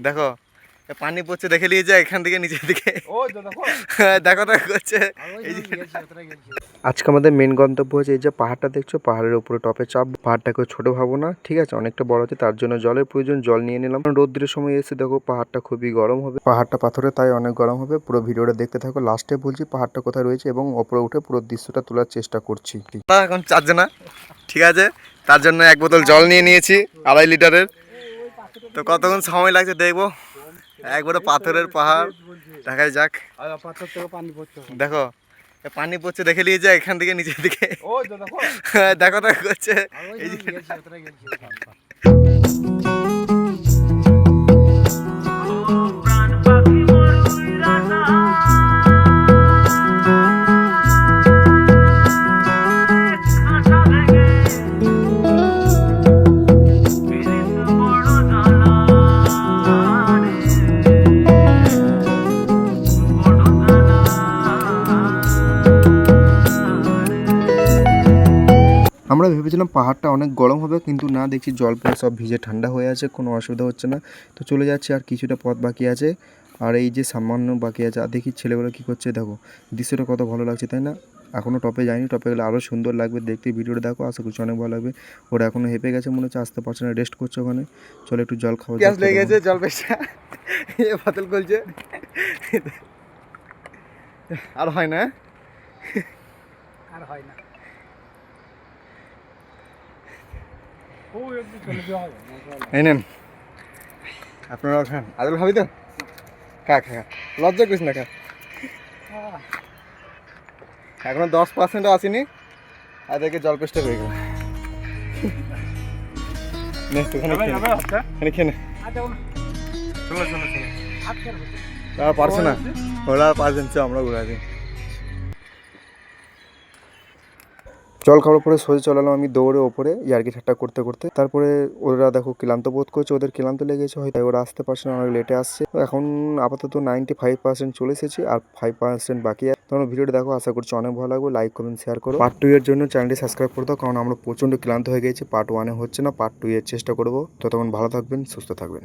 দেখো পানি পড়ছে, দেখে নিয়ে যায় এখান থেকে নিচের দিকে। দেখো দেখো করছে। আজকে আমাদের মেন গন্তব্য হচ্ছে এই যে পাহাড়টা দেখছো, পাহাড়ের উপরে টপে চাপ। পাহাড়টাকে ছোট ভাবো না, ঠিক আছে, অনেকটা বড় আছে, তার জন্য জলের প্রয়োজন। জল নিয়ে নিলাম। রোদ্রের সময় এসে দেখো পাহাড়টা খুবই গরম হবে, পাহাড়টা পাথরে, তাই অনেক গরম হবে। পুরো ভিডিওটা দেখতে থাকো, লাস্টে বলছি পাহাড়টা কোথায় রয়েছে এবং ওপরে উঠে পুরো দৃশ্যটা তোলার চেষ্টা করছি। এখন চারজে না, ঠিক আছে, তার জন্য এক বোতল জল নিয়ে নিয়েছি 2.5 লিটারের। তো কতক্ষণ সময় লাগছে দেখবো। একবারে পাথরের পাহাড়, দেখাই যাক। দেখো পানি পড়ছে, দেখে নিয়ে যায় এখান থেকে নিচের দিকে। দেখো দেখো করছে। আমরা ভেবেছিলাম পাহাড়টা অনেক গরম হবে, কিন্তু না, দেখছি জল পড়ে সব ভিজে ঠান্ডা হয়ে আছে, কোনো অসুবিধা হচ্ছে না। তো চলে যাচ্ছি, আর কিছুটা পথ বাকি আছে, আর এই যে সামান্য বাকি আছে। আর দেখি ছেলেগুলো কী করছে, দেখো দৃশ্যটা কত ভালো লাগছে, তাই না? এখনও টপে যায়নি, টপে গেলে আরও সুন্দর লাগবে দেখতে। ভিডিওটা দেখো, আশা করছি অনেক ভালো লাগবে। ওরা এখনও হেঁপে গেছে, মনে হচ্ছে আসতে পারছে না, রেস্ট করছে ওখানে। চলো একটু জল খাওয়া। গ্যাস লেগে গেছে, জল পেশা বাতিল করছে। আর হয় না, আর হয় না। এই নেন, আপনারাও খান। আদল খাবি তো? খা খা, লজ্জা করিস না, খা। এখনো 10% আসেনি, আর দেখে জল পেস্টে হয়ে গেল। খেয়ে নে। তারা পারছে না, ওরা পারছেন, আমরা ঘুরে আছি। জল খাওয়ার পরে সোজা চলে এলাম আমি দৌড়ে ওপরে, ইয়ার্কি ঠাট্টা করতে করতে। তারপরে ওরা দেখো ক্লান্ত বোধ করছে, ওদের ক্লান্ত লেগেছে হয়তো, ওরা আসতে পারছে না, অনেক লেটে আসছে। এখন আপাতত 95% চলে এসেছি, আর 5% বাকি আছে। তোমরা ভিডিওটা দেখো, আশা করছি অনেক ভালো লাগবে। লাইক কমেন্ট শেয়ার করো। পার্ট 2 এর জন্য চ্যানেলটি সাবস্ক্রাইব করে দাও, কারণ আমরা প্রচণ্ড ক্লান্ত হয়ে গেছি। পার্ট 1 হচ্ছে না, পার্ট 2 এর চেষ্টা করবো। ততক্ষণ ভালো থাকবেন, সুস্থ থাকবেন।